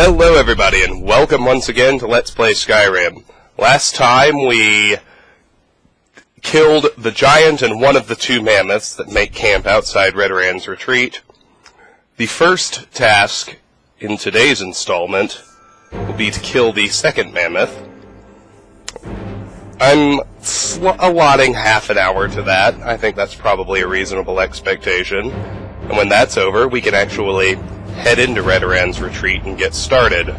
Hello everybody, and welcome once again to Let's Play Skyrim. Last time we killed the giant and one of the two mammoths that make camp outside Redoran's retreat. The first task in today's installment will be to kill the second mammoth. I'm allotting half an hour to that. I think that's probably a reasonable expectation. And when that's over, we can actually head into Redoran's retreat and get started.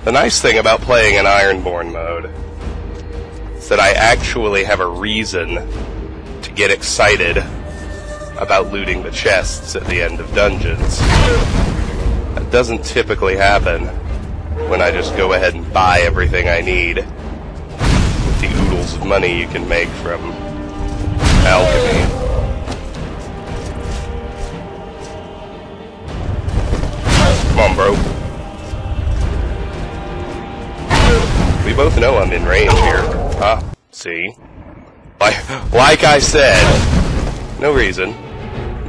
The nice thing about playing in Ironborn mode is that I actually have a reason to get excited about looting the chests at the end of dungeons. That doesn't typically happen when I just go ahead and buy everything I need with the oodles of money you can make from alchemy. Come on, bro. We both know I'm in range here. Ah, see? Like I said, no reason.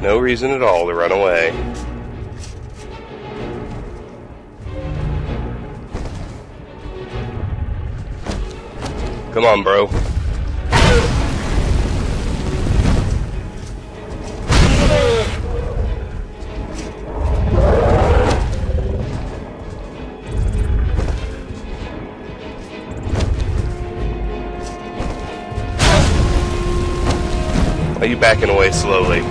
No reason at all to run away. Come on, bro. Why are you backing away slowly?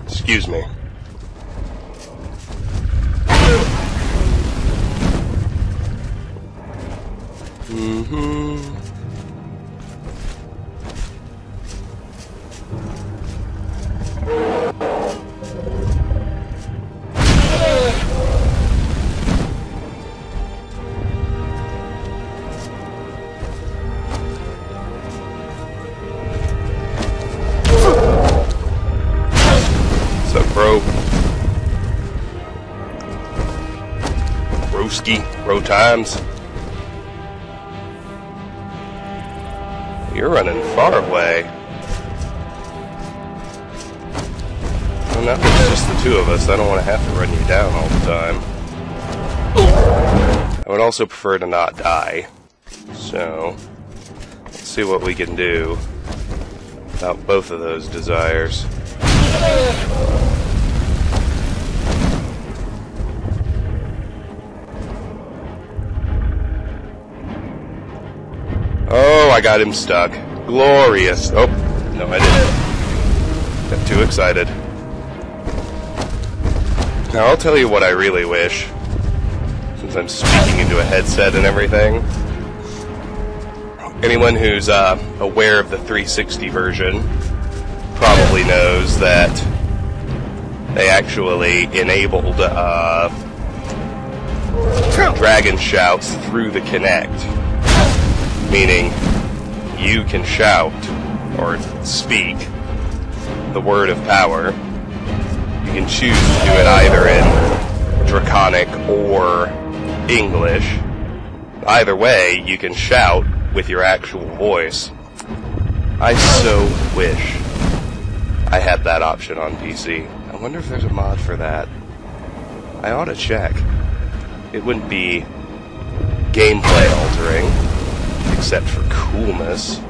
Excuse me. Bro times. You're running far away. Well, now that it's just the two of us, I don't want to have to run you down all the time. I would also prefer to not die. So, let's see what we can do about both of those desires. Oh, I got him stuck. Glorious. Oh, no, I didn't. Got too excited. Now, I'll tell you what I really wish, since I'm speaking into a headset and everything. Anyone who's aware of the 360 version probably knows that they actually enabled dragon shouts through the Kinect. Meaning, you can shout, or speak, the word of power. You can choose to do it either in Draconic or English. Either way, you can shout with your actual voice. I so wish I had that option on PC. I wonder if there's a mod for that. I ought to check. It wouldn't be gameplay altering, except for coolness.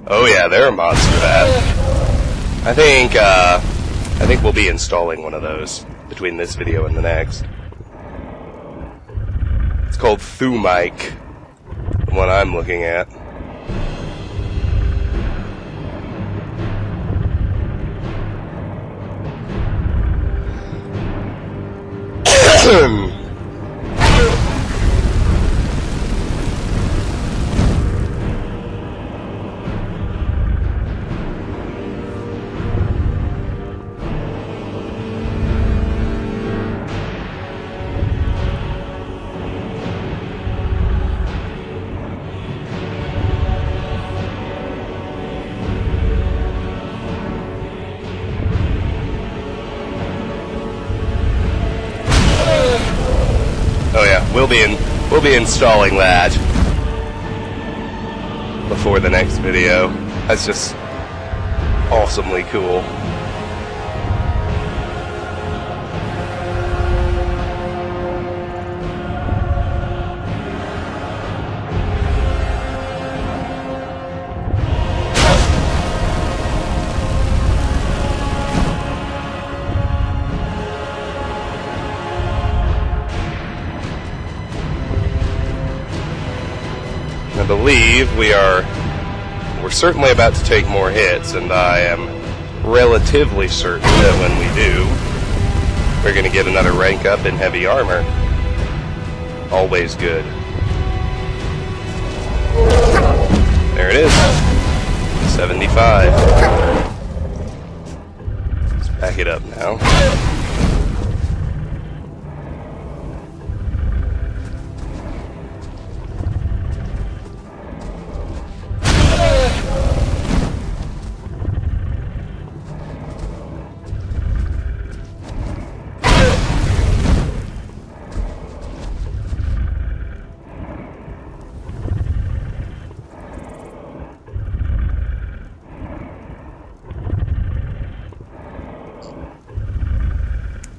Oh yeah, there are mods for that. I think we'll be installing one of those between this video and the next. It's called Thumike, the one I'm looking at. We'll be installing that before the next video. That's just awesomely cool. I believe we're certainly about to take more hits, and I am relatively certain that when we do, we're going to get another rank up in heavy armor. Always good. There it is. 75. Let's back it up now.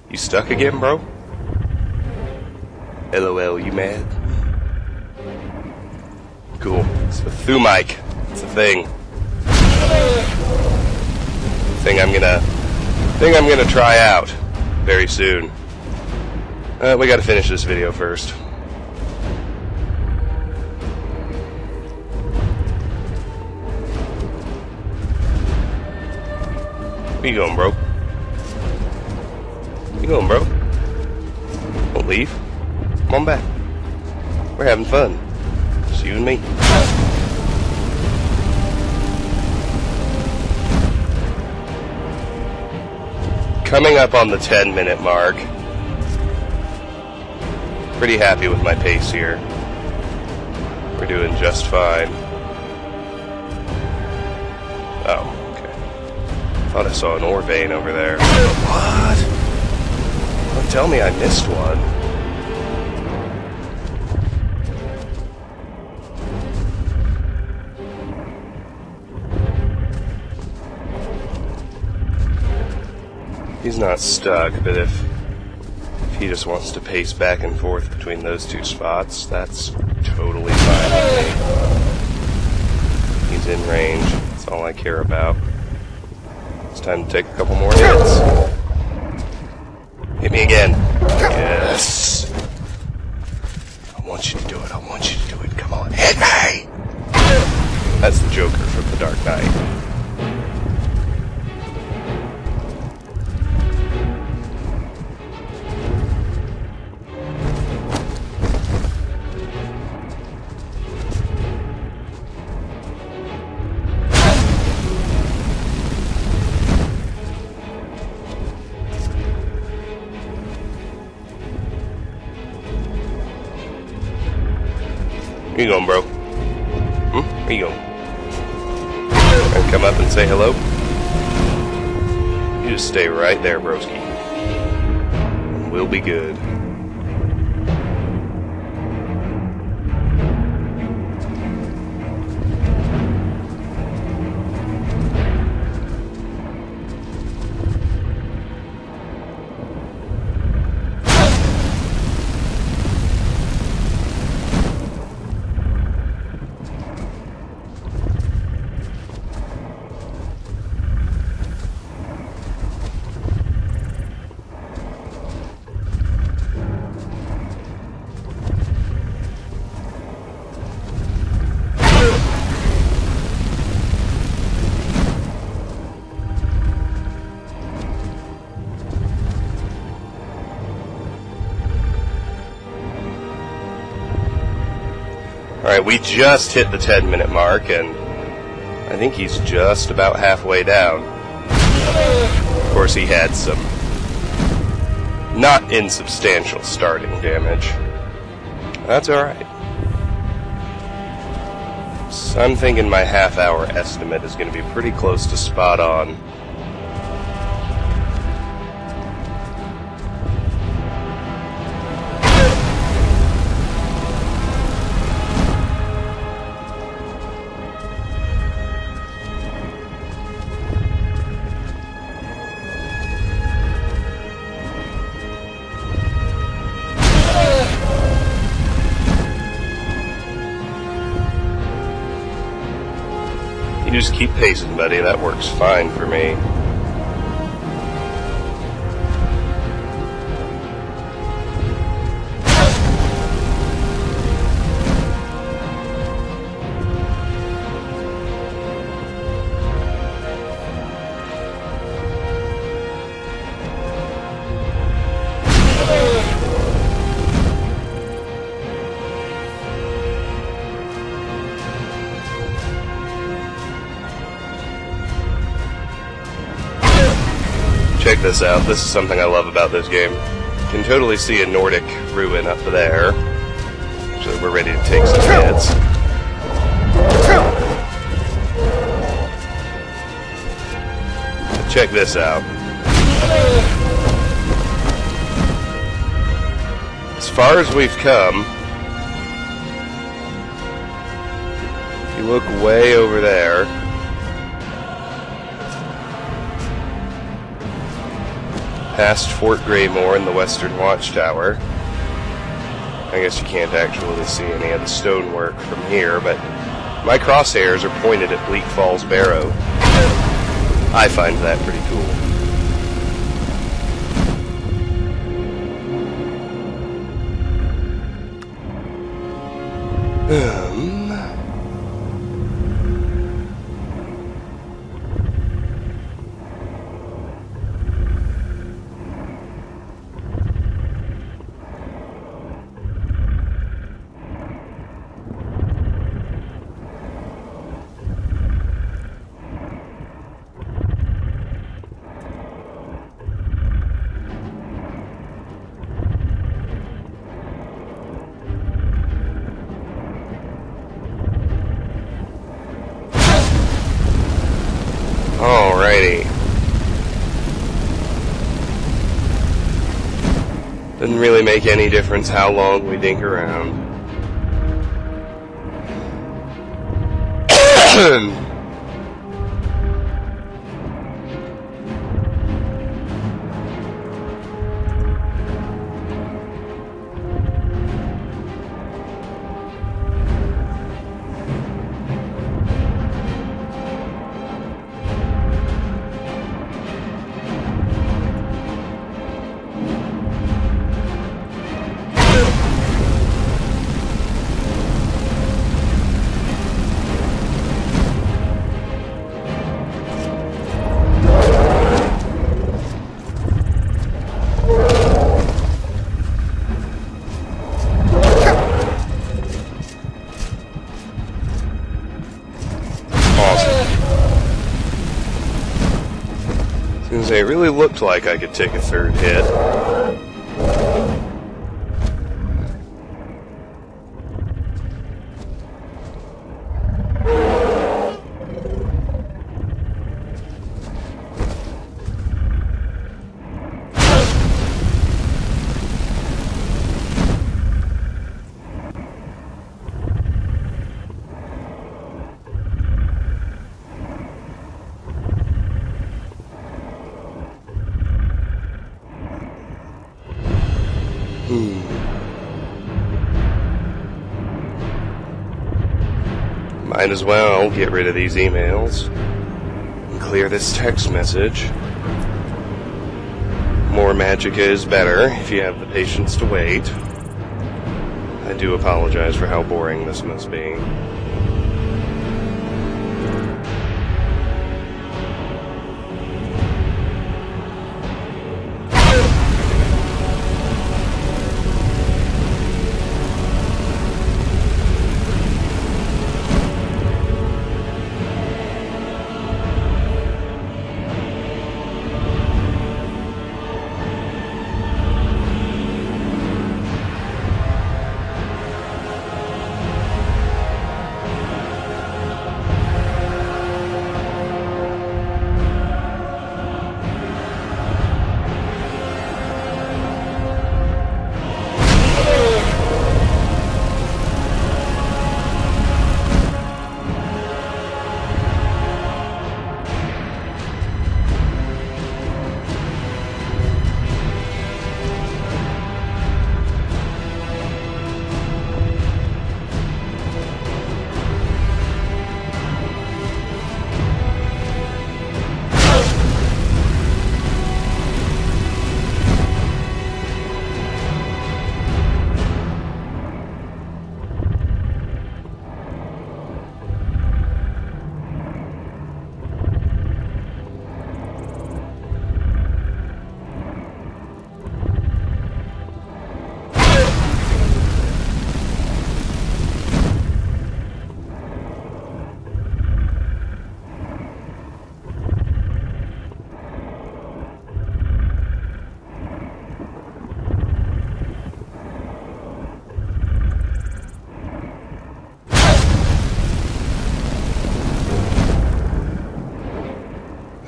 You stuck again, bro? LOL, you mad? Cool. It's a Thumike. It's a thing. Thing I'm gonna try out very soon. We gotta finish this video first. Where you going, bro? Where you going, bro? Don't leave. Come on back. We're having fun. Just you and me. Coming up on the 10-minute mark. Pretty happy with my pace here. We're doing just fine. Oh, okay. Thought I saw an ore vein over there. What? Don't tell me I missed one. He's not stuck, but if he just wants to pace back and forth between those two spots, that's totally fine with me. He's in range. That's all I care about. It's time to take a couple more hits. Hit me again. Yes. I want you to do it. I want you to do it. Come on. Hit me! That's the Joker from The Dark Knight. Where you going, bro? Where you going? Gonna come up and say hello? You just stay right there, broski. And we'll be good. Alright, we just hit the 10-minute mark, and I think he's just about halfway down. Of course, he had some not insubstantial starting damage. That's alright. So I'm thinking my half-hour estimate is going to be pretty close to spot on. You just keep pacing, buddy. That works fine for me. Check this out. This is something I love about this game. You can totally see a Nordic ruin up there. Actually, we're ready to take some hits. Check this out. As far as we've come, if you look way over there, past Fort Greymore and the Western Watchtower. I guess you can't actually see any of the stonework from here, but my crosshairs are pointed at Bleak Falls Barrow. I find that pretty cool. Alrighty. Doesn't really make any difference how long we dink around. It really looked like I could take a third hit. Might as well get rid of these emails and clear this text message. More magicka is better if you have the patience to wait. I do apologize for how boring this must be.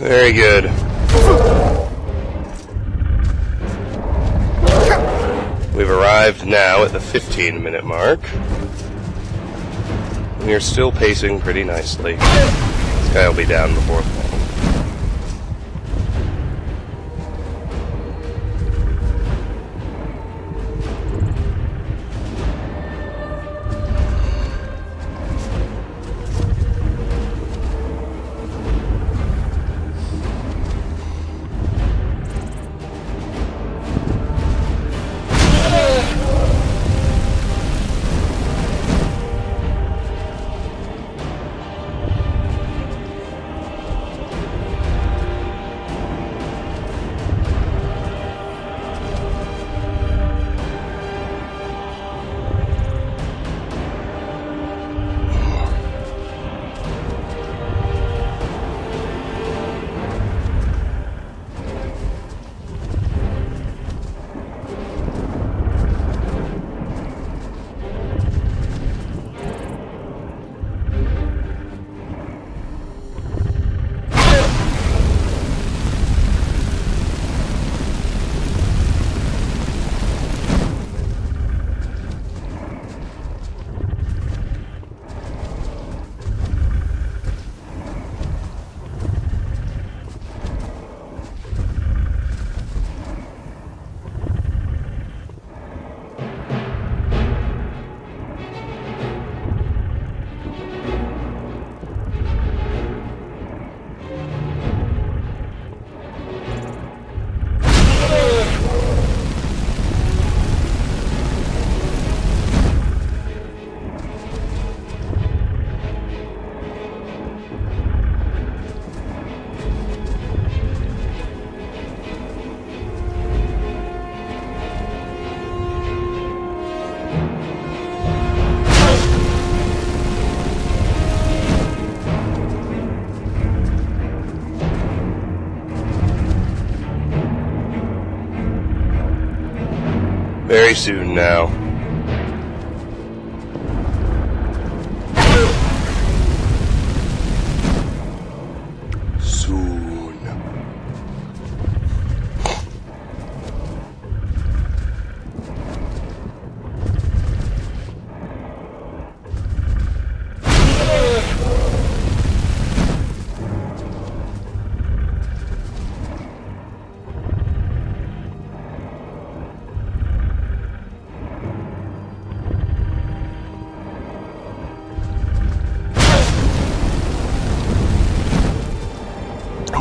Very good. We've arrived now at the 15-minute mark. And you're still pacing pretty nicely. This guy will be down before long. Very soon now. Soon.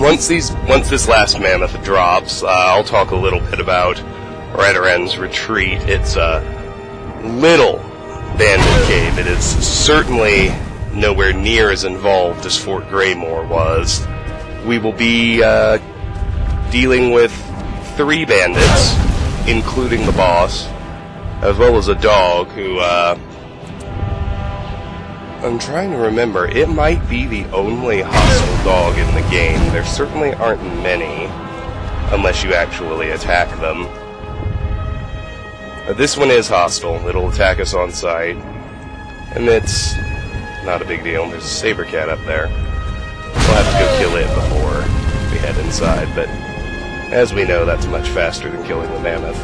Once this last mammoth drops, I'll talk a little bit about Redoran's retreat. It's a little bandit cave. It is certainly nowhere near as involved as Fort Greymore was. We will be dealing with 3 bandits, including the boss, as well as a dog who, I'm trying to remember, it might be the only hostile dog in the game. There certainly aren't many, unless you actually attack them. This one is hostile. It'll attack us on sight, and it's not a big deal. There's a saber cat up there. We'll have to go kill it before we head inside, but as we know, that's much faster than killing the mammoth.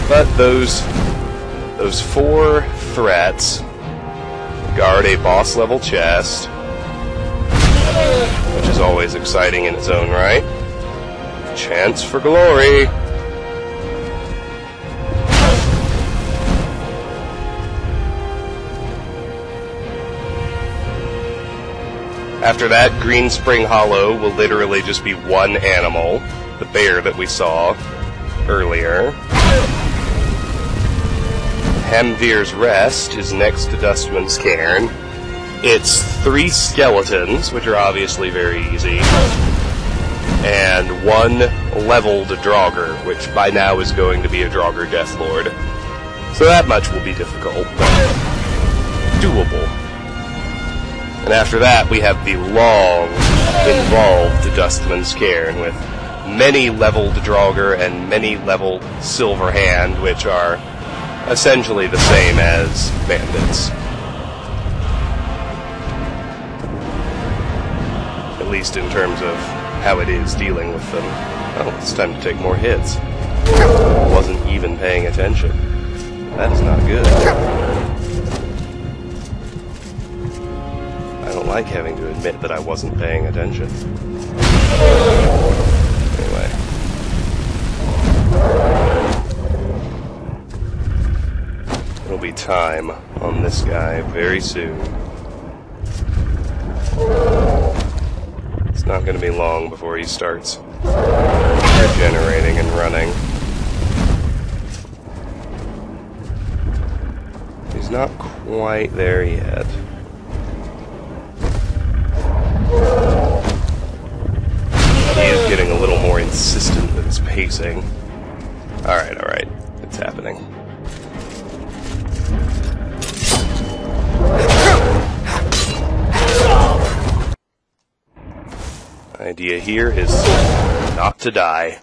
But those 4 threats guard a boss-level chest, which is always exciting in its own right. Chance for glory! After that, Greenspring Hollow will literally just be one animal, the bear that we saw earlier. Hamvir's Rest is next to Dustman's Cairn. It's 3 skeletons, which are obviously very easy, and 1 leveled Draugr, which by now is going to be a Draugr Deathlord. So that much will be difficult, but doable. And after that, we have the long, involved Dustman's Cairn, with many leveled Draugr and many leveled Silverhand, which are essentially the same as bandits. least in terms of how it is dealing with them. Oh, it's time to take more hits. Wasn't even paying attention. That is not good. I don't like having to admit that I wasn't paying attention. Anyway. It'll be time on this guy very soon. It's not going to be long before he starts regenerating and running. He's not quite there yet. He is getting a little more insistent with his pacing. Alright, alright. It's happening. Idea here is not to die.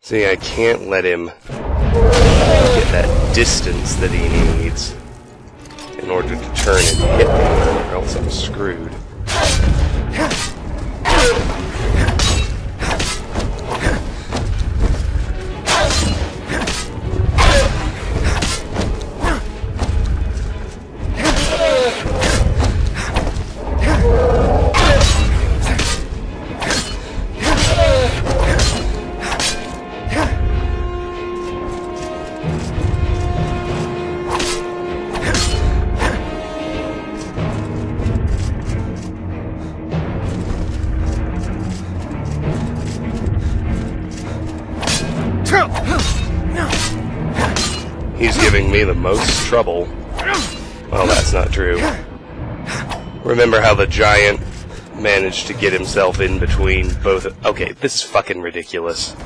See, I can't let him get that distance that he needs in order to turn and hit me, or else I'm screwed. He's giving me the most trouble. Well, that's not true. Remember how the giant managed to get himself in between both... Okay, this is fucking ridiculous.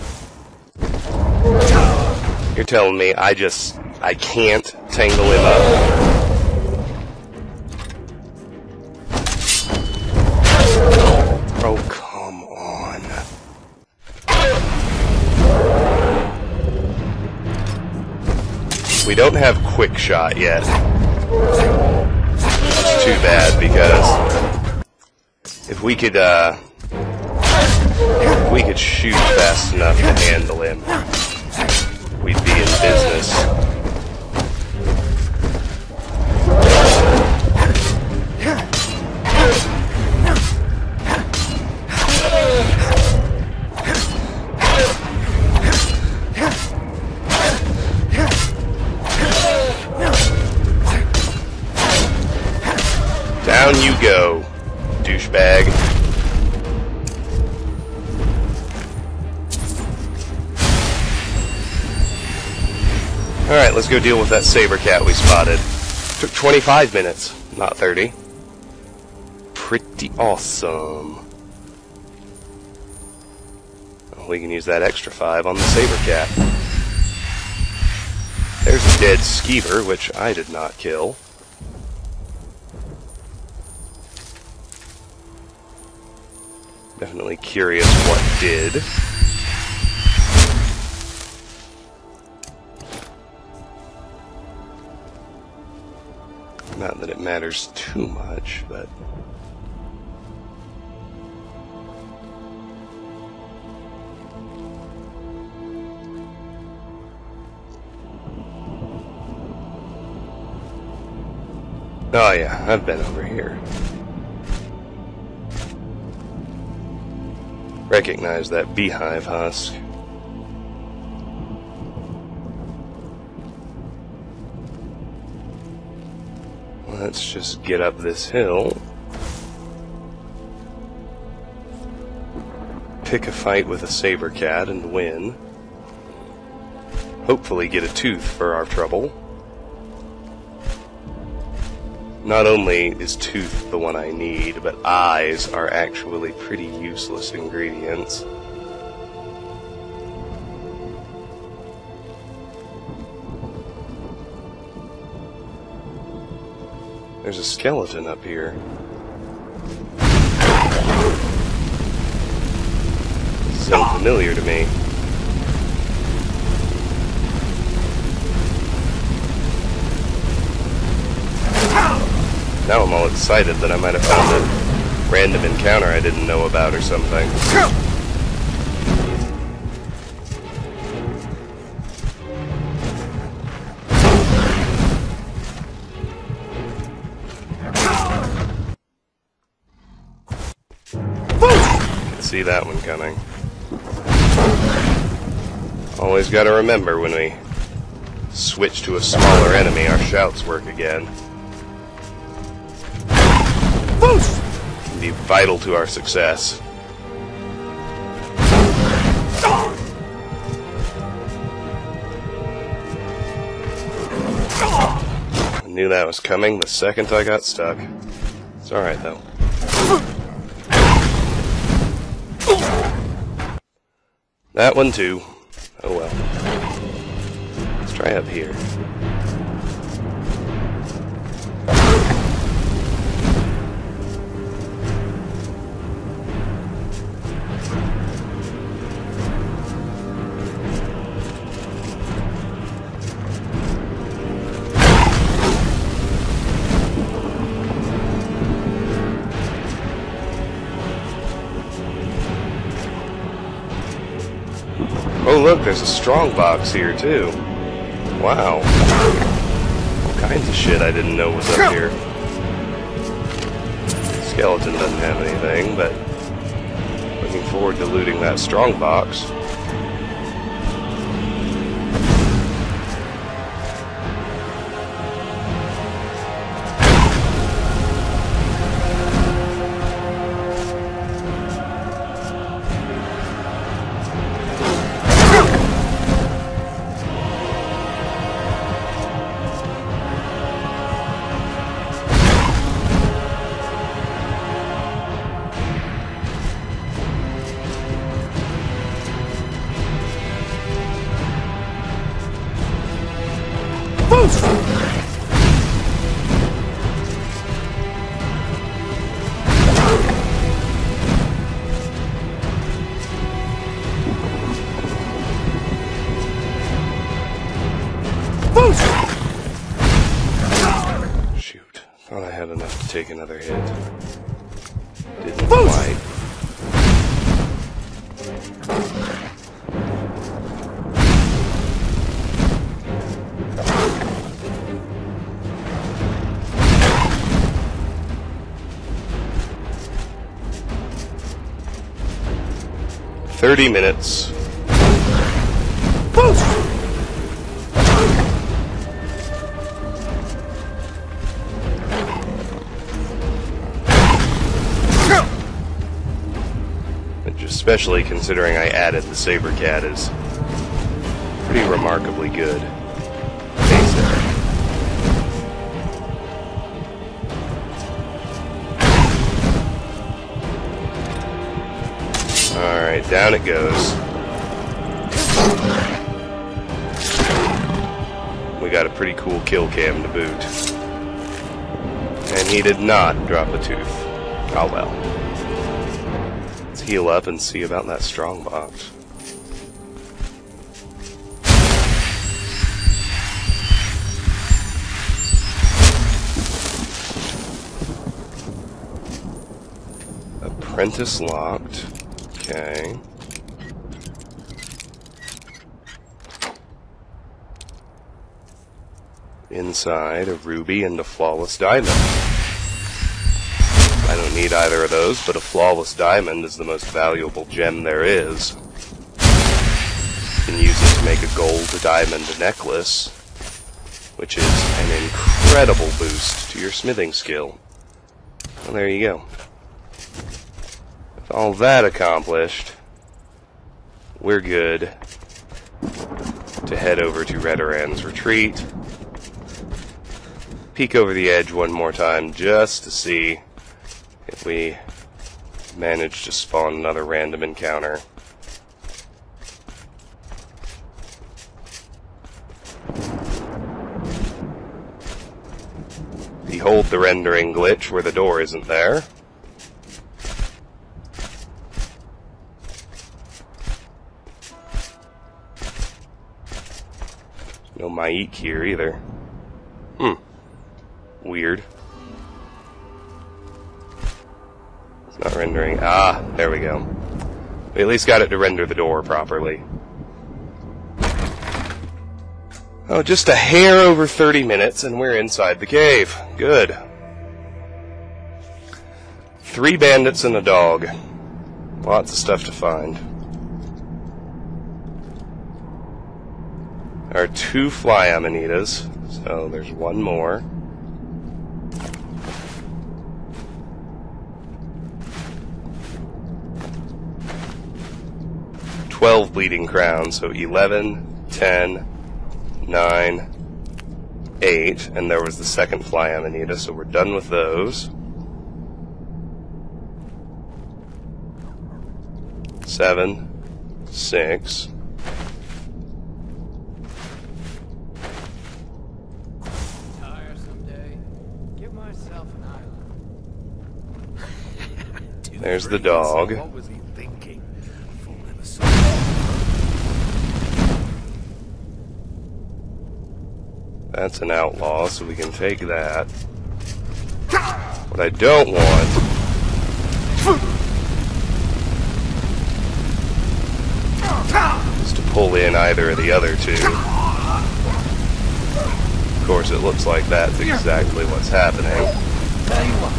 You're telling me I can't tangle him up? Oh, come on. We don't have quick shot yet. It's too bad, because if we could shoot fast enough to handle him, we'd be in business. Down you go, douchebag. Alright, let's go deal with that saber cat we spotted. Took 25 minutes, not 30. Pretty awesome. We can use that extra 5 on the saber cat. There's a dead skeever, which I did not kill. Definitely curious what did. Not that it matters too much, but... Oh yeah, I've been over here. Recognize that beehive husk. Let's just get up this hill. Pick a fight with a saber cat and win. Hopefully get a tooth for our trouble. Not only is tooth the one I need, but eyes are actually pretty useless ingredients. There's a skeleton up here. So familiar to me. Now I'm all excited that I might have found a random encounter I didn't know about or something. See that one coming. Always gotta remember when we switch to a smaller enemy, our shouts work again. Can be vital to our success. I knew that was coming the second I got stuck. It's alright though. That one too. Oh well. Let's try up here. Oh look, there's a strong box here too. Wow. All kinds of shit I didn't know was up here. Skeleton doesn't have anything, but looking forward to looting that strong box. Shoot, thought I had enough to take another hit. Didn't quite. "30 minutes. Which, especially considering I added the Saber Cat, is pretty remarkably good. Alright, down it goes. We got a pretty cool kill cam to boot. And he did not drop a tooth. Oh well. Let's heal up and see about that strong box. Apprentice locked. Okay. Inside, a ruby and a flawless diamond. I don't need either of those, but a flawless diamond is the most valuable gem there is. You can use it to make a gold diamond necklace, which is an incredible boost to your smithing skill. Well, there you go. With all that accomplished, we're good to head over to Redoran's retreat peek over the edge one more time just to see if we manage to spawn another random encounter. Behold the rendering glitch where the door isn't there. No Maik here either. Weird. It's not rendering. Ah, there we go. We at least got it to render the door properly. Oh, just a hair over 30 minutes and we're inside the cave. Good. 3 bandits and a dog. Lots of stuff to find. There are 2 fly amanitas, so there's 1 more. $12 bleeding crowns, so 11, 10, 9, 8, and there was the second fly amanita, so we're done with those. 7, 6. There's the dog. What was he thinking? That's an outlaw, so we can take that. What I don't want is to pull in either of the other 2. Of course, it looks like that's exactly what's happening. Tell you what.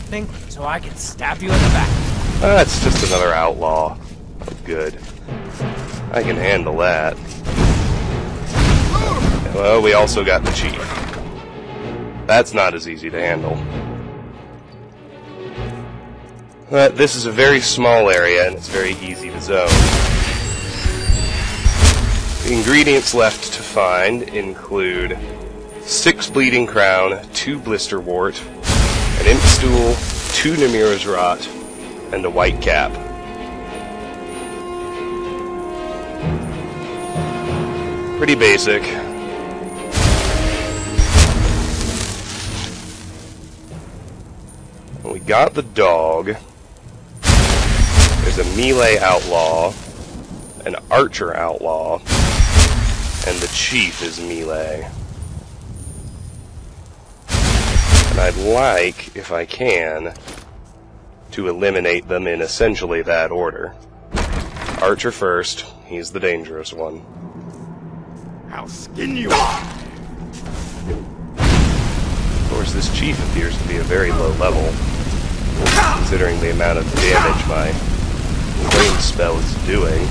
Think so I can stab you in the back. That's just another outlaw. Oh, good. I can handle that. Well, we also got the chief. That's not as easy to handle. But this is a very small area, and it's very easy to zone. The ingredients left to find include 6 bleeding crown, 2 blister wart, an imp stool, 2 Namira's rot, and a white cap. Pretty basic. We got the dog. There's a melee outlaw, an archer outlaw, and the chief is melee. And I'd like, if I can, to eliminate them in essentially that order. Archer first, he's the dangerous one. I'll skin you! Of course, this chief appears to be a very low level, considering the amount of damage my flame spell is doing.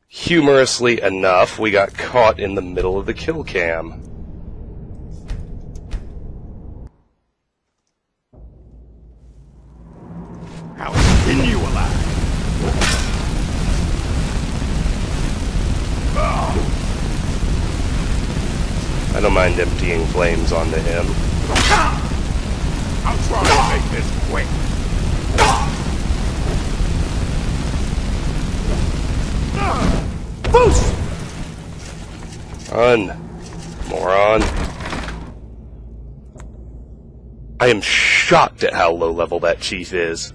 Humorously enough, we got caught in the middle of the kill cam. I'll skin you alive! I don't mind emptying flames onto him. I'll try to make this quick. Boost! Run, moron. I am shocked at how low level that chief is.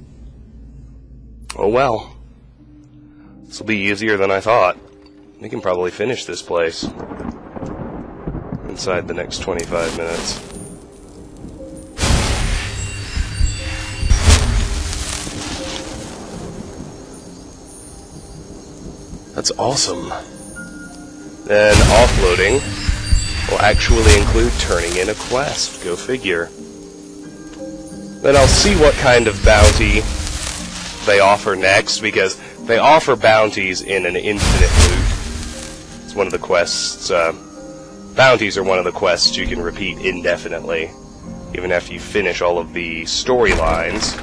Oh well. This will be easier than I thought. We can probably finish this place inside the next 25 minutes. That's awesome. Then offloading will actually include turning in a quest. Go figure. Then I'll see what kind of bounty they offer next, because they offer bounties in an infinite loop. It's one of the quests. Bounties are one of the quests you can repeat indefinitely, even after you finish all of the storylines.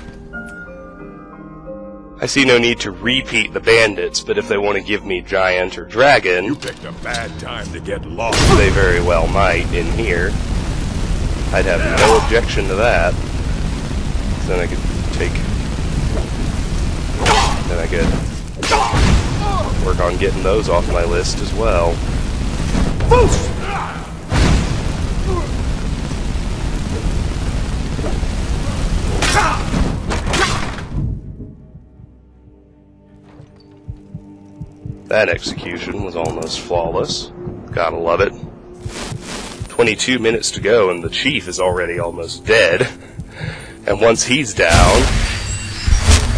I see no need to repeat the bandits, but if they want to give me giant or dragon... You picked a bad time to get lost. They very well might in here. I'd have no objection to that. Then I could take... Then I could work on getting those off my list as well. That execution was almost flawless. Gotta love it. 22 minutes to go and the chief is already almost dead. And once he's down,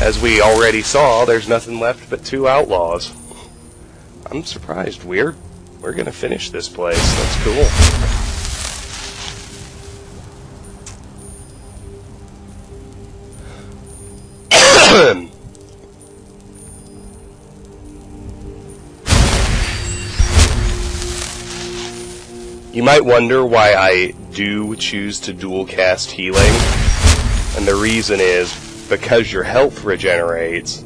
as we already saw, there's nothing left but 2 outlaws. I'm surprised. We're gonna finish this place. That's cool. You might wonder why I do choose to dual cast healing, and the reason is because your health regenerates.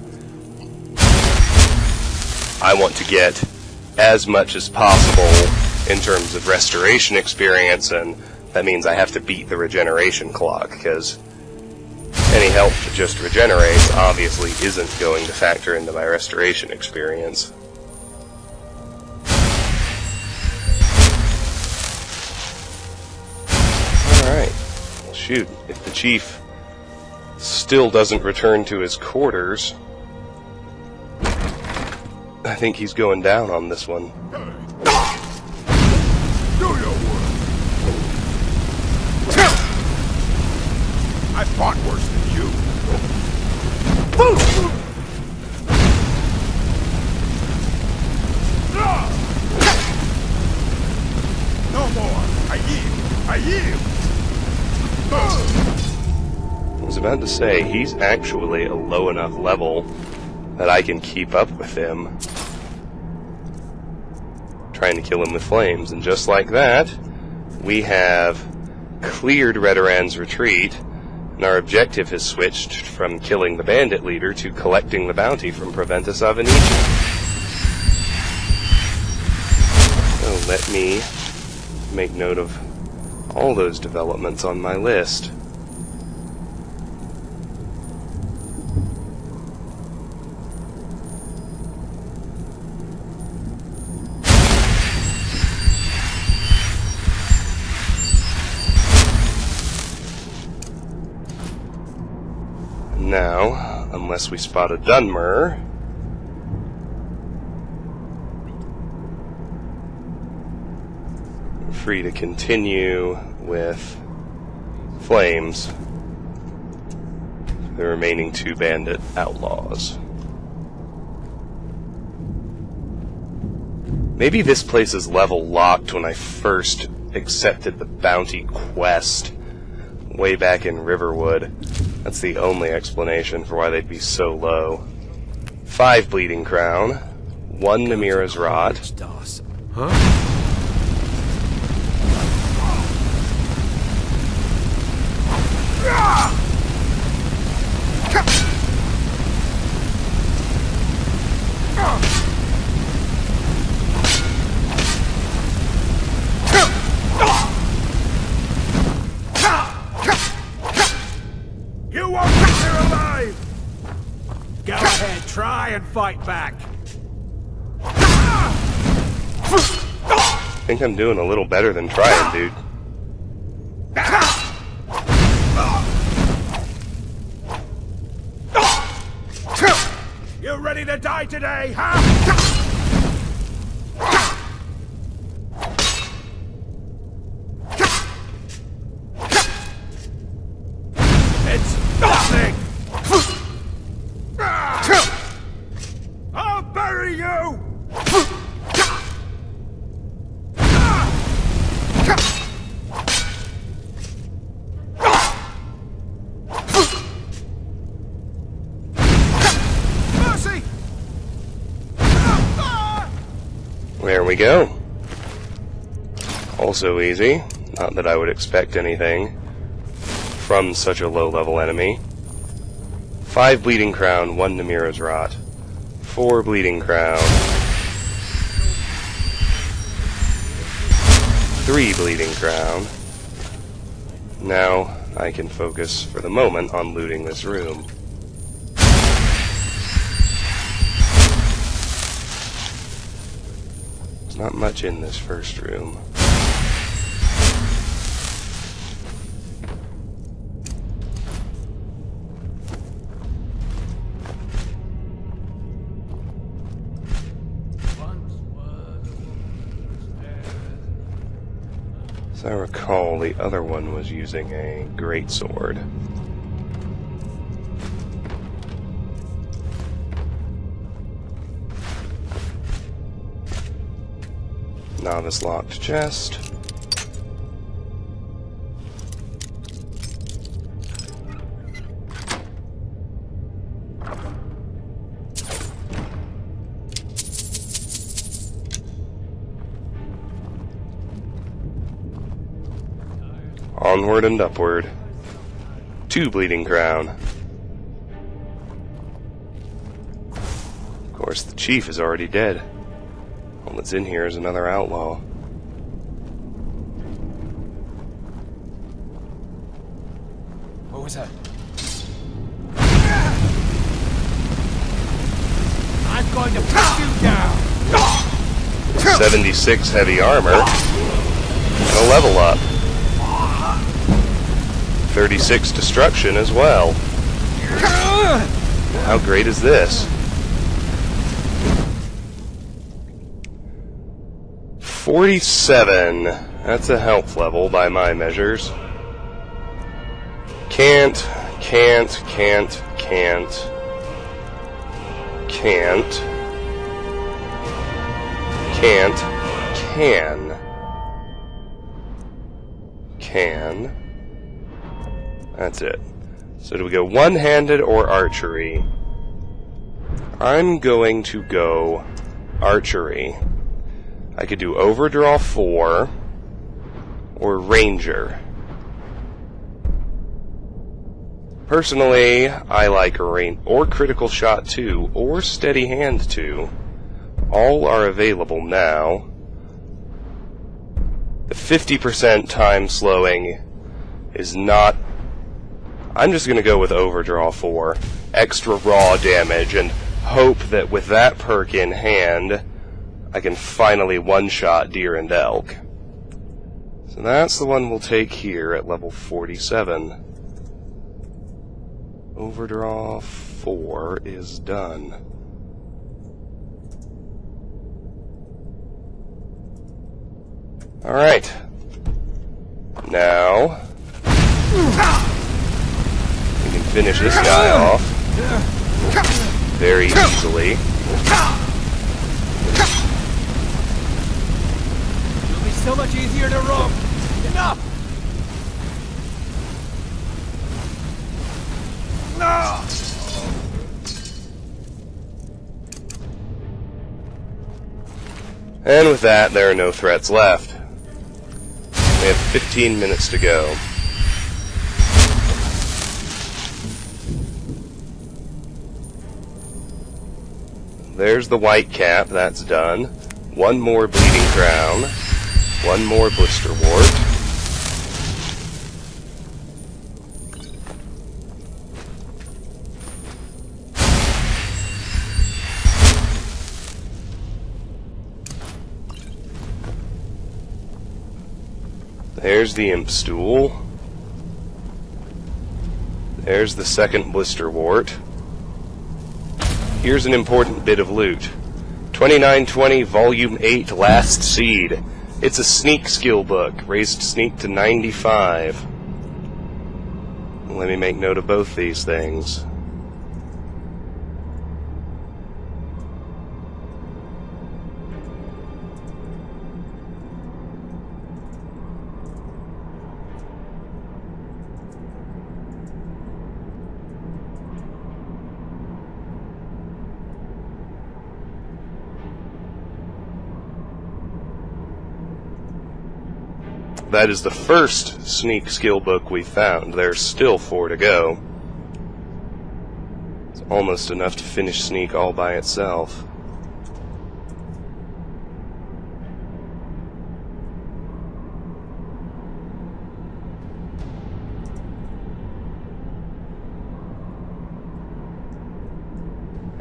I want to get as much as possible in terms of restoration experience, and that means I have to beat the regeneration clock, because any health that just regenerates obviously isn't going to factor into my restoration experience. Alright, well shoot, if the chief still doesn't return to his quarters, I think he's going down on this one. Do your work. I fought worse than you. No more. I yield. I yield. I was about to say, he's actually a low enough level that I can keep up with him, trying to kill him with flames, and just like that, we have cleared Redoran's retreat, and our objective has switched from killing the bandit leader to collecting the bounty from Proventus Avenici. So let me make note of all those developments on my list. Now, unless we spot a Dunmer, we're free to continue with flames the remaining 2 bandit outlaws. Maybe this place is level locked when I first accepted the bounty quest way back in Riverwood. That's the only explanation for why they'd be so low. 5 Bleeding Crown, 1 Namira's Rot. Huh? You won't get here alive! Go ahead, try and fight back. I think I'm doing a little better than trying, dude. You ready to die today, huh? It's nothing! I'll bury you! Mercy! There we go. Also easy. Not that I would expect anything from such a low-level enemy. 5 Bleeding Crown, 1 Namira's Rot. 4 Bleeding Crown. 3 Bleeding Crown. Now I can focus for the moment on looting this room. There's not much in this first room. As I recall, the other one was using a greatsword. Novice locked chest. Onward and upward. 2 Bleeding Crown. Of course, the chief is already dead. All that's in here is another outlaw. What was that? I'm going to put you down! 76 heavy armor. And a level up. 36 destruction as well. How great is this? 47. That's a health level by my measures. Can. That's it. So do we go one-handed or archery? I'm going to go archery. I could do Overdraw 4 or Ranger. Personally, I like or Critical Shot 2 or Steady Hand 2. All are available now. The 50% time slowing is not... I'm just going to go with Overdraw 4. Extra raw damage, and hope that with that perk in hand, I can finally one-shot deer and elk. So that's the one we'll take here at level 47. Overdraw 4 is done. Alright. Now... we can finish this guy off very easily. It'll be so much easier to rope. Enough! No! And with that, there are no threats left. We have 15 minutes to go. There's the white cap, that's done. One more Bleeding Crown. One more Blister Wart. There's the Imp Stool. There's the second Blister Wart. Here's an important bit of loot. 2920 Volume 8 Last Seed. It's a sneak skill book. Raised sneak to 95. Let me make note of both these things. That is the first sneak skill book we found. There's still 4 to go. It's almost enough to finish Sneak all by itself.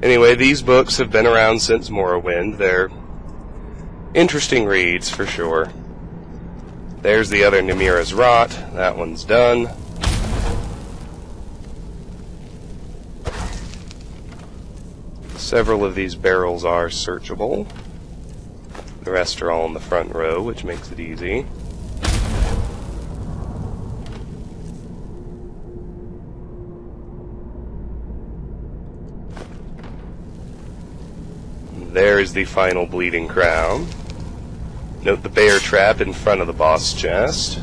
Anyway, these books have been around since Morrowind. They're interesting reads, for sure. There's the other Namira's Rot. That one's done. Several of these barrels are searchable. The rest are all in the front row, which makes it easy. There is the final bleeding crown. Note the bear trap in front of the boss chest.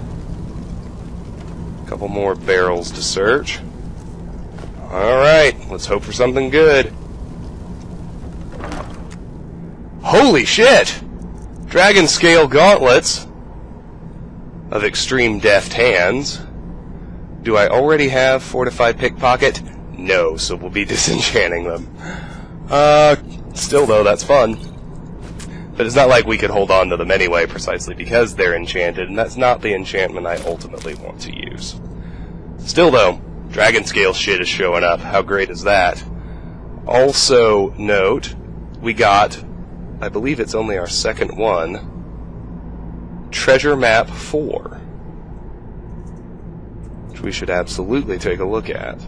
A couple more barrels to search. Alright, let's hope for something good. Holy shit! Dragon scale gauntlets of extreme deft hands. Do I already have fortified pickpocket? No, so we'll be disenchanting them. Still though, that's fun. But it's not like we could hold on to them anyway, precisely because they're enchanted, and that's not the enchantment I ultimately want to use. Still though, dragon scale shit is showing up. How great is that? Also note, we got, I believe it's only our second one, Treasure Map 4. Which we should absolutely take a look at.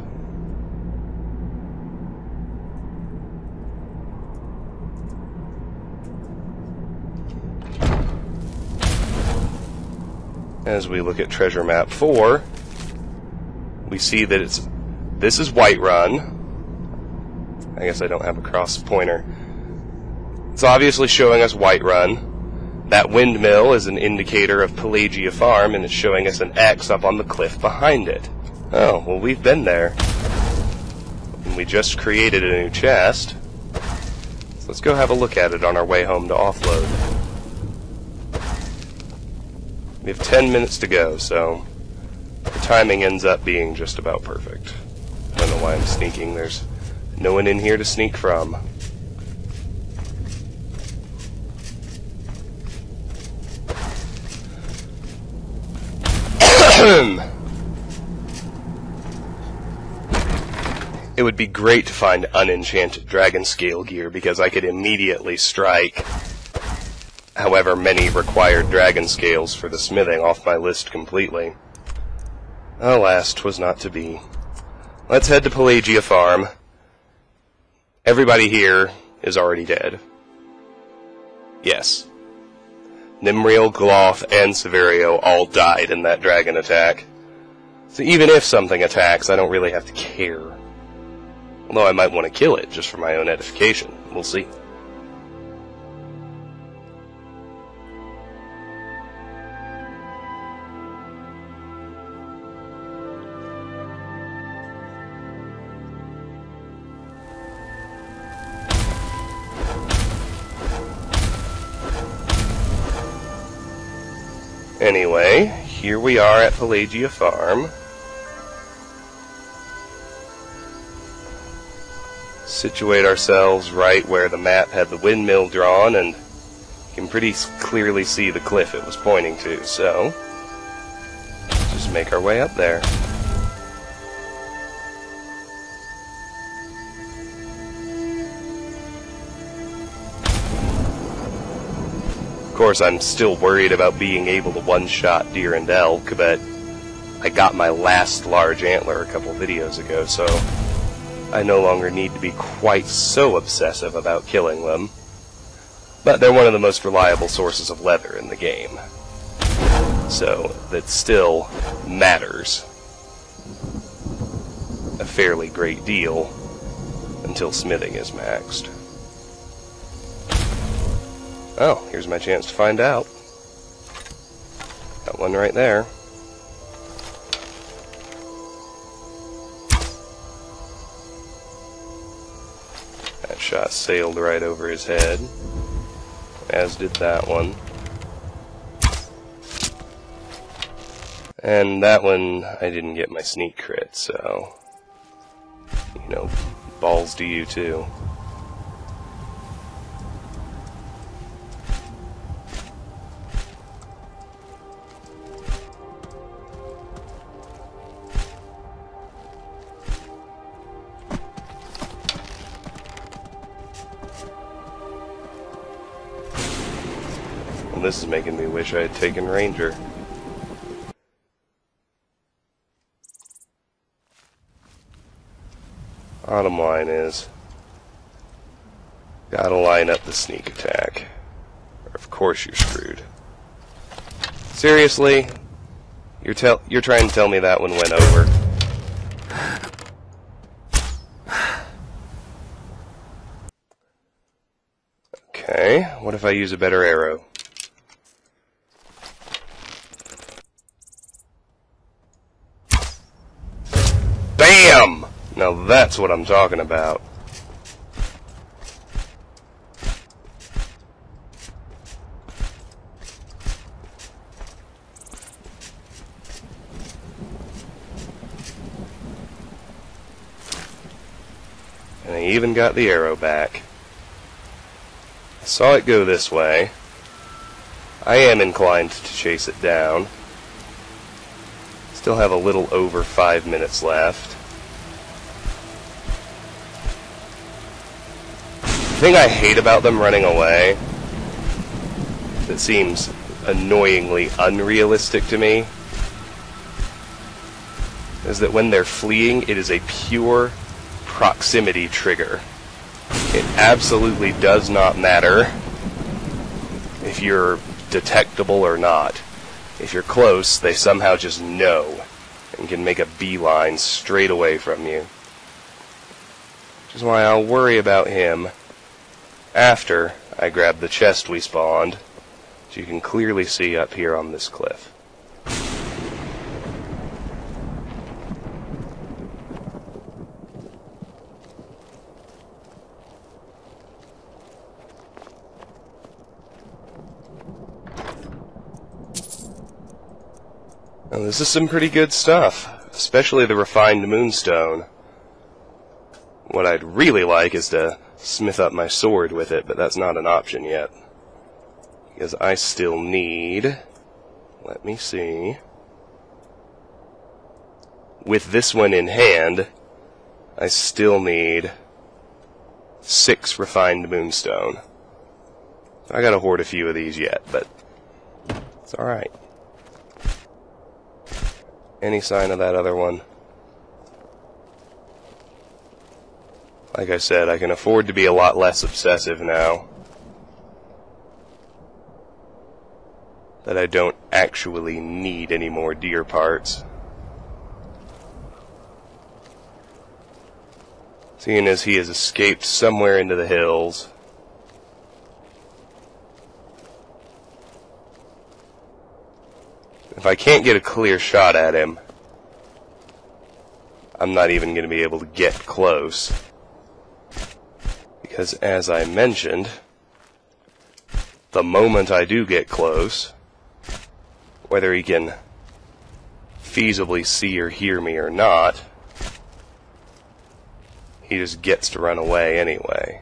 As we look at Treasure Map 4, we see that this is Whiterun. I guess I don't have a cross pointer. It's obviously showing us Whiterun. That windmill is an indicator of Pelagia Farm, and it's showing us an X up on the cliff behind it. Oh, well, we've been there. And we just created a new chest. So let's go have a look at it on our way home to offload. We have 10 minutes to go, so the timing ends up being just about perfect. I don't know why I'm sneaking. There's no one in here to sneak from. It would be great to find unenchanted dragon scale gear, because I could immediately strike however many required dragon scales for the smithing off my list completely. Alas, 'twas not to be. Let's head to Pelagia Farm. Everybody here is already dead. Yes. Nimriel, Gloth, and Severio all died in that dragon attack. So even if something attacks, I don't really have to care. Although I might want to kill it, just for my own edification. We'll see. Anyway, here we are at Pelagia Farm. Situate ourselves right where the map had the windmill drawn, and you can pretty clearly see the cliff it was pointing to, so let's just make our way up there. Of course, I'm still worried about being able to one-shot deer and elk, but I got my last large antler a couple videos ago, so I no longer need to be quite so obsessive about killing them. But they're one of the most reliable sources of leather in the game, so that still matters a fairly great deal until smithing is maxed. Oh, here's my chance to find out. Got one right there. That shot sailed right over his head, as did that one. And that one, I didn't get my sneak crit, so, you know, balls to you, too. Well, this is making me wish I had taken Ranger. Bottom line is, gotta line up the sneak attack, or of course you're screwed. Seriously? You're trying to tell me that one went over? Okay, what if I use a better arrow? BAM! Now that's what I'm talking about. And I even got the arrow back. I saw it go this way. I am inclined to chase it down. Still have a little over 5 minutes left. The thing I hate about them running away, that seems annoyingly unrealistic to me, is that when they're fleeing, it is a pure proximity trigger. It absolutely does not matter if you're detectable or not. If you're close, they somehow just know and can make a beeline straight away from you. Which is why I'll worry about him after I grab the chest we spawned, which you can clearly see up here on this cliff. Now, this is some pretty good stuff, especially the refined Moonstone. What I'd really like is to smith up my sword with it, but that's not an option yet. Because I still need... Let me see... With this one in hand, I still need 6 refined Moonstone. I gotta hoard a few of these yet, but it's alright. Any sign of that other one? Like I said, I can afford to be a lot less obsessive now that I don't actually need any more deer parts. Seeing as he has escaped somewhere into the hills. If I can't get a clear shot at him, I'm not even going to be able to get close. Because, as I mentioned, the moment I do get close, whether he can feasibly see or hear me or not, he just gets to run away anyway.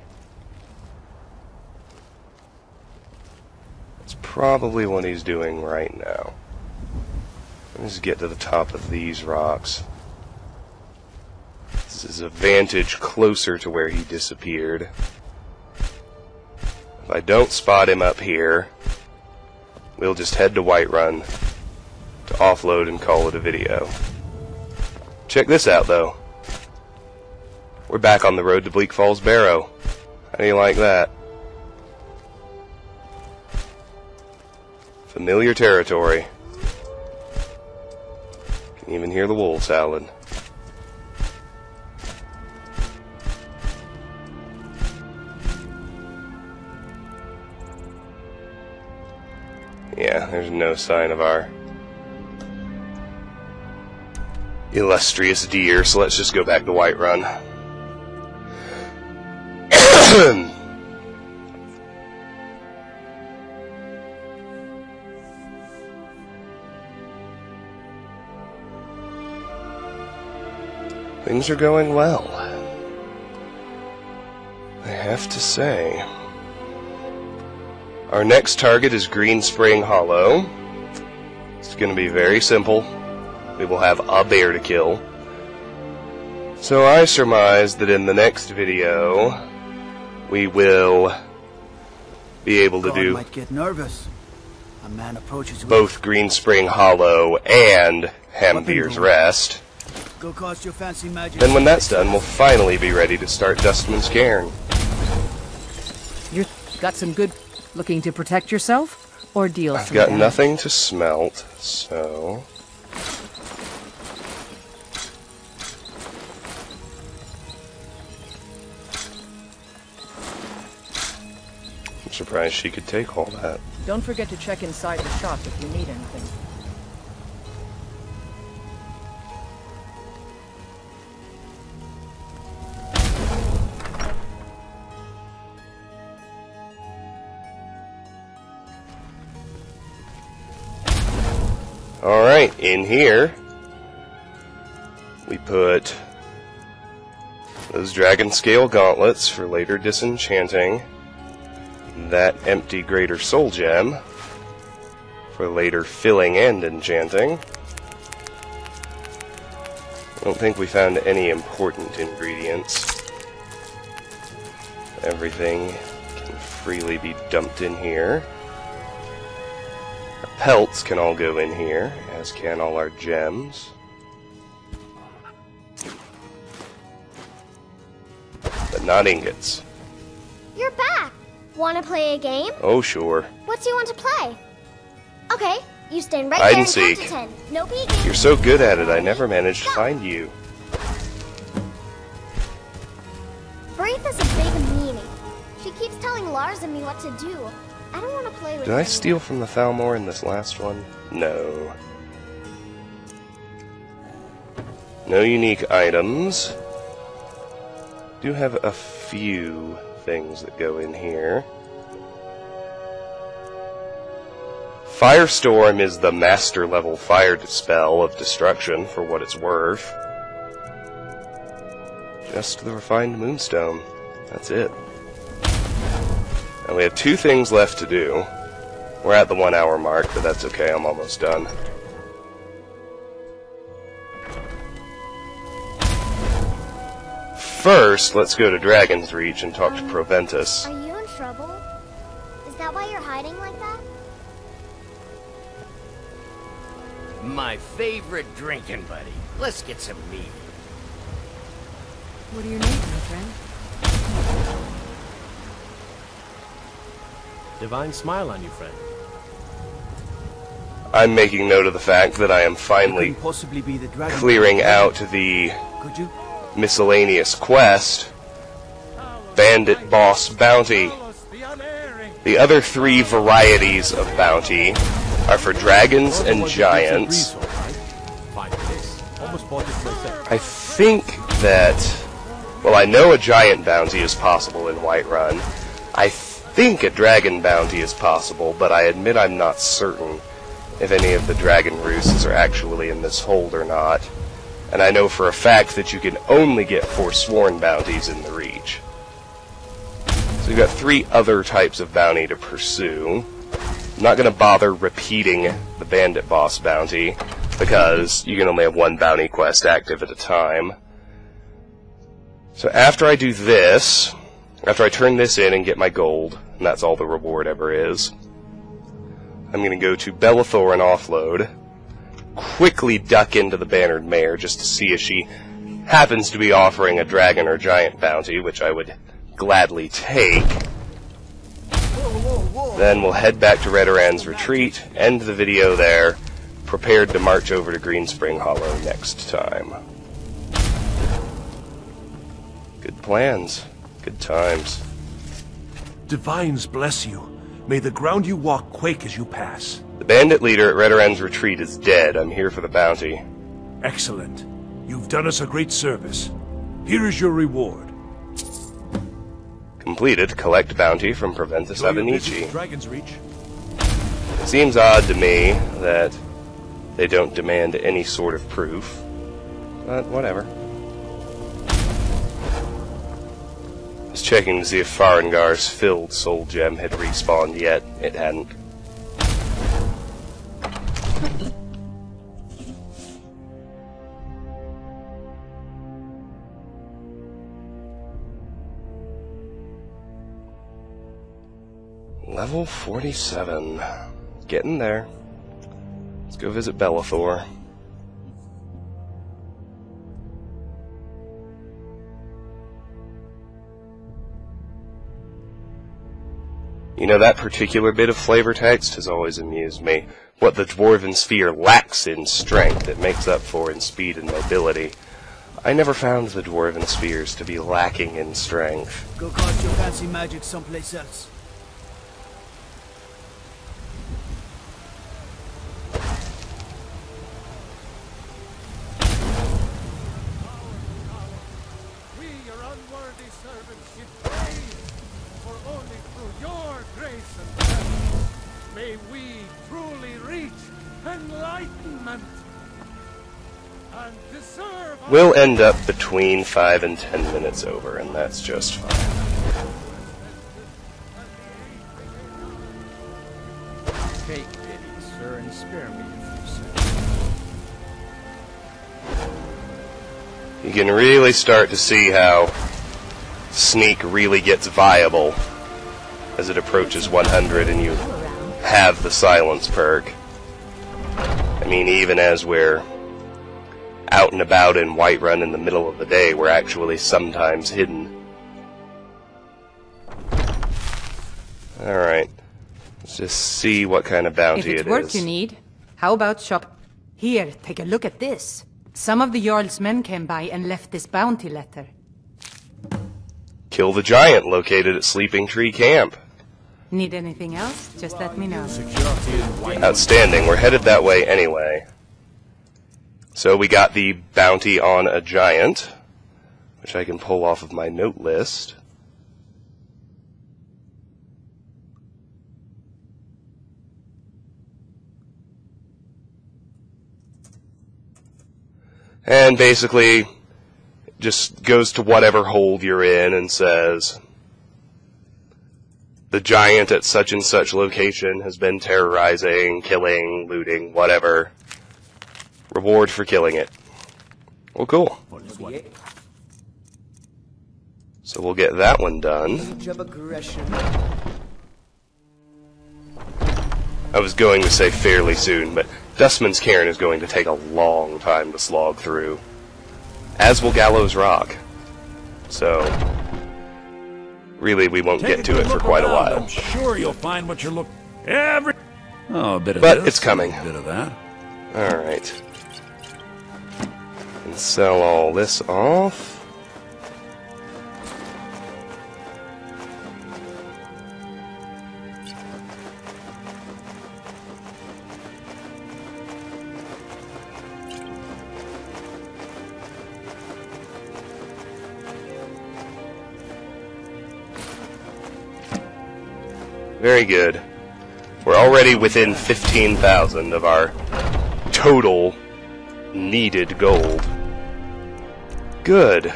That's probably what he's doing right now. Let's get to the top of these rocks. This is a vantage closer to where he disappeared. If I don't spot him up here, we'll just head to Whiterun to offload and call it a video. Check this out, though. We're back on the road to Bleak Falls Barrow. How do you like that? Familiar territory. Can even hear the wolves howling. Yeah, there's no sign of our illustrious deer, so let's just go back to Whiterun. Things are going well. have to say. Our next target is Greenspring Hollow. It's going to be very simple. We will have a bear to kill. So I surmise that in the next video, we will be able to do might get nervous. A man approaches both Greenspring Hollow and Hamvir's Rest. Go cast your fancy magic. Then when that's done, we'll finally be ready to start Dustman's Cairn. You've got some good looking to protect yourself, or deal I've some got damage? nothing to smelt, so... I'm surprised she could take all that. Don't forget to check inside the shop if you need anything. Alright, in here, we put those dragon scale gauntlets for later disenchanting, that empty greater soul gem for later filling and enchanting. I don't think we found any important ingredients. Everything can freely be dumped in here. Our pelts can all go in here, as can all our gems. But not ingots. You're back! Wanna play a game? Oh, sure. What do you want to play? Okay, you stand right Hide there and and count seek. to 10. No peeking. You're so good at it, I never managed to find you. Braith is a big meanie. She keeps telling Lars and me what to do. I don't want to play with Did I her. steal from the Thalmor in this last one? No. No unique items. Do have a few things that go in here. Firestorm is the master level fire spell of destruction for what it's worth. Just the refined Moonstone. That's it. And we have 2 things left to do. We're at the 1 hour mark, but that's okay, I'm almost done. First, let's go to Dragon's Reach and talk to Proventus. Are you in trouble? Is that why you're hiding like that? My favorite drinking buddy. Let's get some meat. What do you need, my friend? Divine smile on you, friend. I'm making note of the fact that I am finally Couldn't possibly be the dragon. clearing out the Could you? miscellaneous quest, Bandit Boss Bounty. The other 3 varieties of bounty are for dragons and giants. I think that, well, I know a giant bounty is possible in Whiterun. I think a dragon bounty is possible, but I admit I'm not certain if any of the dragon roosts are actually in this hold or not. And I know for a fact that you can only get Forsworn bounties in the Reach. So we've got 3 other types of bounty to pursue. I'm not going to bother repeating the Bandit Boss bounty, because you can only have 1 bounty quest active at a time. So after I do this, after I turn this in and get my gold, and that's all the reward ever is, I'm going to go to Bellathor and offload, quickly duck into the Bannered Mare just to see if she happens to be offering a dragon or giant bounty, which I would gladly take. Then we'll head back to Redoran's retreat, end the video there, prepared to march over to Greenspring Hollow next time. Good plans. Good times. Divines bless you. May the ground you walk quake as you pass. The bandit leader at Redoran's retreat is dead. I'm here for the bounty. Excellent. You've done us a great service. Here is your reward. Completed. Collect bounty from Proventus Enjoy your visit to Avenici. Dragon's Reach. It seems odd to me that they don't demand any sort of proof, but whatever. Just checking to see if Farengar's filled soul gem had respawned yet. It hadn't. Level 47. Getting there. Let's go visit Bellathor. You know, that particular bit of flavor text has always amused me. What the Dwarven Sphere lacks in strength, it makes up for in speed and mobility. I never found the Dwarven Spheres to be lacking in strength. Go cast your fancy magic someplace else. We, your unworthy servants, give praise, for only through your grace and mercy may we truly reach enlightenment and deserve. We'll end up between 5 and 10 minutes over, and that's just fine. Take pity, sir, and spare me a few seconds. You can really start to see how Sneak really gets viable as it approaches 100 and you have the Silence perk. I mean, even as we're out and about in Whiterun in the middle of the day, we're actually sometimes hidden. Alright. Let's just see what kind of bounty If it's work you need, how about shop? Here, take a look at this. Some of the Jarl's men came by and left this bounty letter. Kill the giant located at Sleeping Tree Camp. Need anything else? Just let me know. Outstanding. We're headed that way anyway. So we got the bounty on a giant, which I can pull off of my note list. And basically, just goes to whatever hold you're in and says, the giant at such and such location has been terrorizing, killing, looting, whatever. Reward for killing it. Well, cool. So we'll get that one done. I was going to say fairly soon, but Dustman's Cairn is going to take a long time to slog through. As will Gallows Rock. So, really, we won't get to it for quite a while. I'm sure you'll find what you're looking. Oh, a bit of But this, it's coming. A bit of that. Alright. And sell all this off. Very good. We're already within 15,000 of our total needed gold. Good.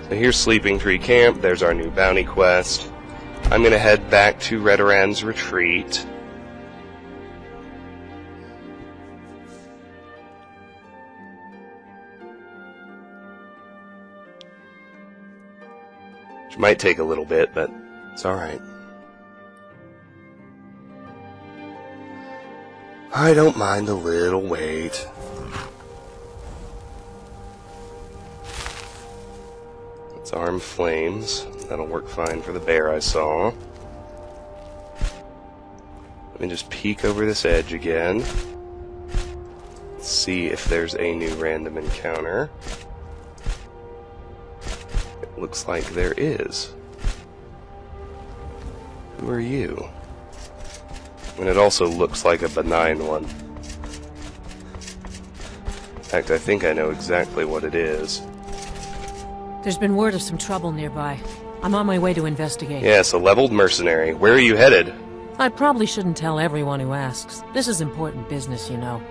So here's Sleeping Tree Camp. There's our new bounty quest. I'm going to head back to Redoran's retreat. Which might take a little bit, but it's alright. I don't mind a little wait. Let's arm flames. That'll work fine for the bear I saw. Let me just peek over this edge again. Let's see if there's a new random encounter. It looks like there is. Who are you? And it also looks like a benign one. In fact, I think I know exactly what it is. There's been word of some trouble nearby. I'm on my way to investigate. Yes, a leveled mercenary. Where are you headed? I probably shouldn't tell everyone who asks. This is important business, you know.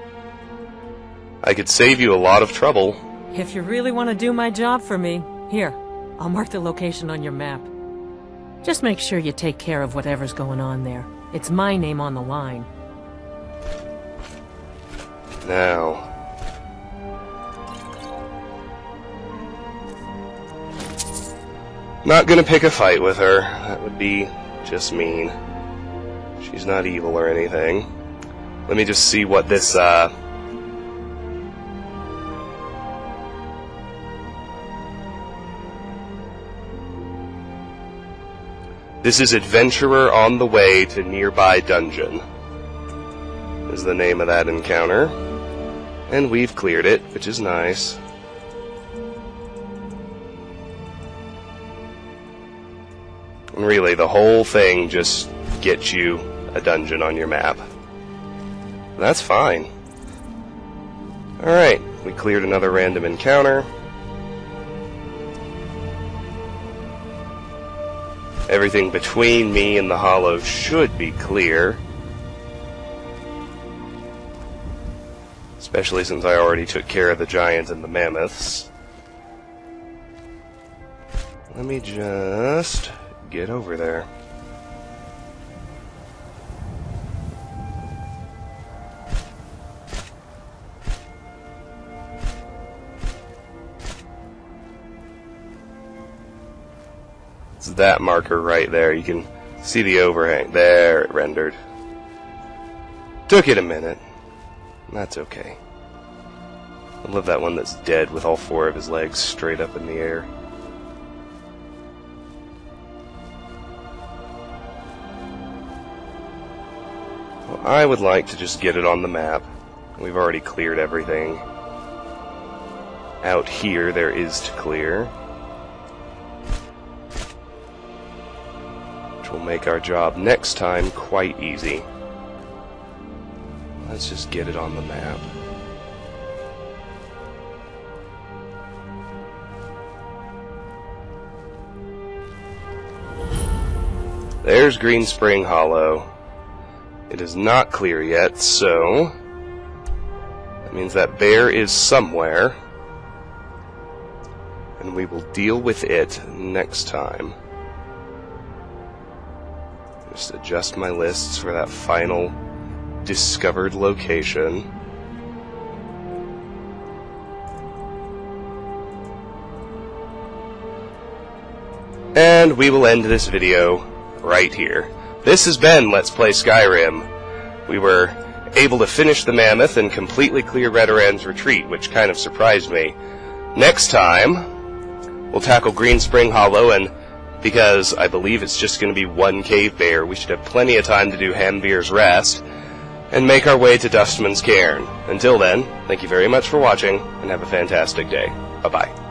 I could save you a lot of trouble. If you really want to do my job for me, here. I'll mark the location on your map. Just make sure you take care of whatever's going on there. It's my name on the line. Now... not gonna pick a fight with her. That would be just mean. She's not evil or anything. Let me just see what this, This is Adventurer on the Way to Nearby Dungeon, is the name of that encounter. And we've cleared it, which is nice. And really, the whole thing just gets you a dungeon on your map. That's fine. Alright, we cleared another random encounter. Everything between me and the Hollow should be clear. Especially since I already took care of the giant and the mammoths. Let me just get over there. It's that marker right there. You can see the overhang. There, it rendered. Took it a minute. That's okay. I love that one that's dead with all 4 of his legs straight up in the air. Well, I would like to just get it on the map. We've already cleared everything. Out here there is to clear. Will make our job next time quite easy. Let's just get it on the map. There's Greenspring Hollow. It is not clear yet, so that means that bear is somewhere, and we will deal with it next time. Just adjust my lists for that final discovered location. And we will end this video right here. This has been Let's Play Skyrim. We were able to finish the mammoth and completely clear Redoran's retreat, which kind of surprised me. Next time, we'll tackle Greenspring Hollow, and because I believe it's just going to be one cave bear, we should have plenty of time to do Hamvir's Rest, and make our way to Dustman's Cairn. Until then, thank you very much for watching, and have a fantastic day. Bye-bye.